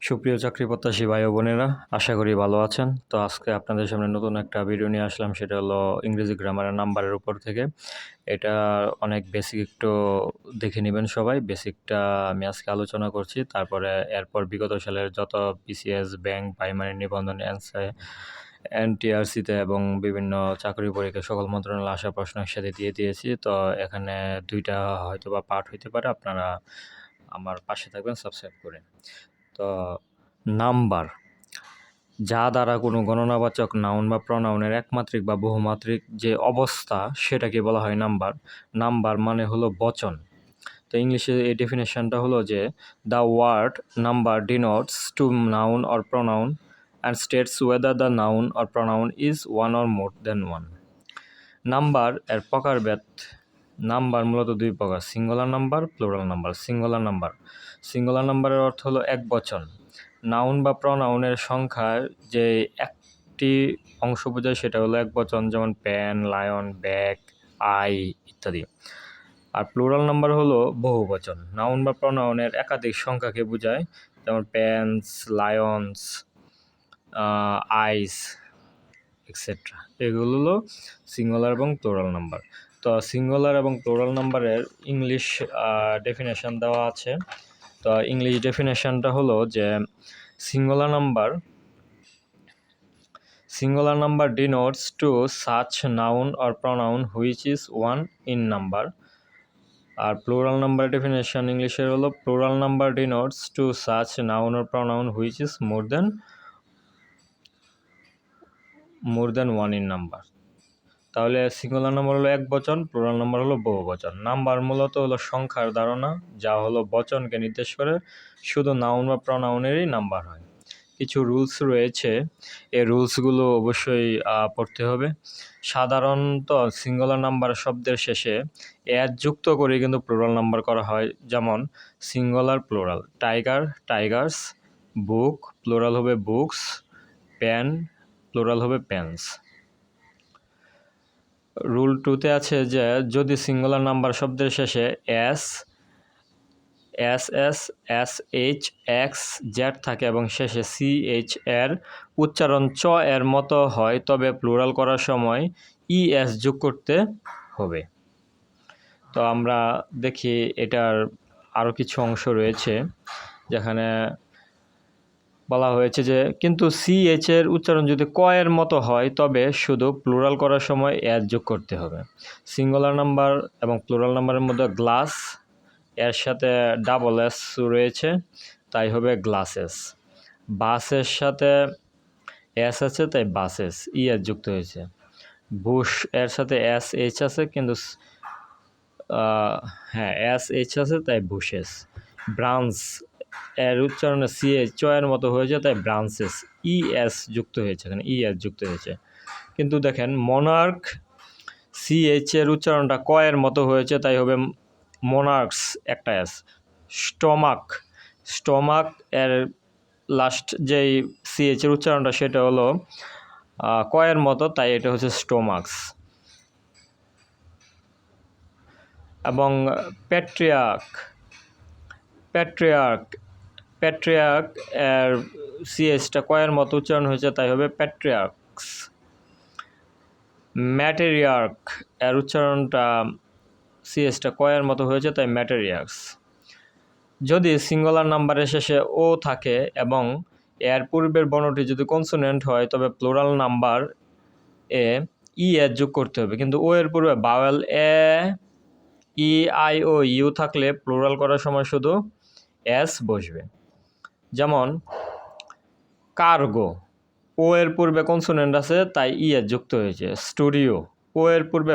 সুপ্রিয় চাকরি প্রত্যাশী ভাই ও বোনেরা, আশা করি ভালো আছেন। তো আজকে আপনাদের সামনে নতুন একটা ভিডিও নিয়ে আসলাম, সেটা হলো ইংরেজি গ্রামারের নাম্বারের উপর থেকে। এটা অনেক বেসিক, একটু দেখে নেবেন সবাই। বেসিকটা আমি আজকে আলোচনা করছি, তারপরে এরপর বিগত সালের যত বিসিএস, ব্যাংক, প্রাইমারি নিবন্ধন, এনটিআরসিতে এবং বিভিন্ন চাকরি পরীক্ষা সকল মন্ত্রণালয়ে আসা প্রশ্ন একসাথে দিয়ে দিয়েছি। তো এখানে দুইটা হয়তো বা পার্ট হইতে পারে, আপনারা আমার পাশে থাকবেন সাবস্ক্রাইব করে। তো নাম্বার, যা দ্বারা কোনো গণনাবাচক নাউন বা প্রনাউনের একমাত্রিক বা বহুমাত্রিক যে অবস্থা, সেটাকে বলা হয় নাম্বার। নাম্বার মানে হলো বচন। তো ইংলিশে এই ডেফিনেশনটা হলো যে the word number denotes to noun or pronoun and states whether the noun or pronoun is one or more than one. Number এর প্রকারভেদ। নাম্বার মূলত দুই প্রকার: singular number, plural number. Singular নাম্বারের অর্থ হলো এক বচন। নাউন বা প্রনাউনের সংখ্যার যে একটি অংশ বোঝায় সেটা হলো এক বচন, যেমন পেন, লায়ন, ব্যাগ, আই ইত্যাদি। আর প্লুরাল নাম্বার হলো বহু বচন। নাউন বা প্রনাউনের একাধিক সংখ্যাকে বোঝায়, যেমন পেন্স, লায়ন্স, আইস এক্সেট্রা। এগুলো হলো সিঙ্গুলার এবং প্লুরাল নাম্বার। তো সিঙ্গুলার এবং প্লুরাল নাম্বারের ইংলিশ ডেফিনেশন দেওয়া আছে। তো ইংলিশ ডেফিনেশনটা হলো যে singular number denotes to such noun or pronoun which is one in number. আর প্লুরাল নাম্বার ডেফিনেশন ইংলিশের হলো plural number denotes to such noun or pronoun which is more than one in number. তাহলে singular number হলো এক বচন, plural number হলো বহু বচন। নাম্বার মূলত হলো সংখ্যার ধারণা, যা হলো বচনকে নির্দেশ করে। শুধু নাউন বা প্রনাউনেরই নাম্বার হয়। কিছু রুলস রয়েছে, এই রুলসগুলো অবশ্যই পড়তে হবে। সাধারণত সিঙ্গুলার নাম্বার শব্দের শেষে এর যুক্ত করে কিন্তু প্লুরাল নাম্বার করা হয়, যেমন singular, plural. Tiger, tigers. Book, plural হবে বুকস। পেন, প্লুরাল হবে পেন্স। রুল 2-তে আছে যে যদি সিঙ্গুলার নাম্বার শব্দের শেষে এস, এইচ, এক্স, জেড থাকে এবং শেষে সিএইচ এর উচ্চারণ চ এর মতো হয়, তবে প্লুরাল করার সময় ইএস যোগ করতে হবে। তো আমরা দেখি এটার আরও কিছু অংশ রয়েছে, যেখানে বলা হয়েছে যে কিন্তু সিএইচ এর উচ্চারণ যদি ক এর মতো হয়, তবে শুধু প্লুরাল করার সময় এস যোগ করতে হবে। সিঙ্গুলার নাম্বার এবং প্লুরাল নাম্বারের মধ্যে গ্লাস, এর সাথে ডাবল এস রয়েছে, তাই হবে গ্লাসেস। বাসের সাথে এস আছে, তাই বাসেস, এস যুক্ত হয়েছে। বুশ এর সাথে এস এইচ আছে, কিন্তু এস এইচ আছে, তাই বুশেস। ব্রাঞ্চ এর উচ্চারণে সিএইচ চ এর মতো হয়েছে, তাই ব্রাঞ্চেস, ইএস যুক্ত হয়েছে, এখানে ইএস যুক্ত হয়েছে। কিন্তু দেখেন মনার্ক, সিএইচ এর উচ্চারণটা ক এর মতো হয়েছে, তাই হবে মোনার্কস, একটা এস। স্টমাক এর লাস্ট যেই সিএইচ এর উচ্চারণটা সেটা হলো ক এর মতো, তাই এটা হচ্ছে স্টোমাক্স। এবং প্যাট্রিয়ার্ক এর সিএইচটা ক এর মতো উচ্চারণ হয়েছে, তাই হবে প্যাট্রিয়ার্কস। ম্যাটেরিয়ার্ক এর উচ্চারণটা সিএইচটা ক এর মতো হয়েছে, তাই ম্যাটেরিয়ার্কস। যদি সিঙ্গুলার নাম্বারের শেষে ও থাকে এবং এর পূর্বের বর্ণটি যদি কনসোনেন্ট হয়, তবে প্লুরাল নাম্বার এ ই এর যোগ করতে হবে। কিন্তু ও এর পূর্বে vowel A, E, I O U থাকলে প্লুরাল করার সময় শুধু এস বসবে। যেমন কার্গো, ও এর পূর্বে কনসোনেন্ট আছে, তাই ই এর যুক্ত হয়েছে। স্টুডিও, ও এর পূর্বে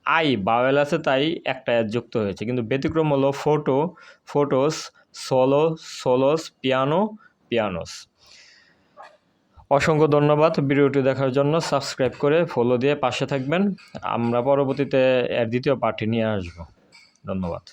আই বাওয়েল আছে, তাই একটা এর যুক্ত হয়েছে। কিন্তু ব্যতিক্রম হলো ফটোস, সোলোস, পিয়ানোস। অসংখ্য ধন্যবাদ ভিডিওটি দেখার জন্য। সাবস্ক্রাইব করে ফলো দিয়ে পাশে থাকবেন। আমরা পরবর্তীতে এর দ্বিতীয় পার্টি নিয়ে আসব। ধন্যবাদ।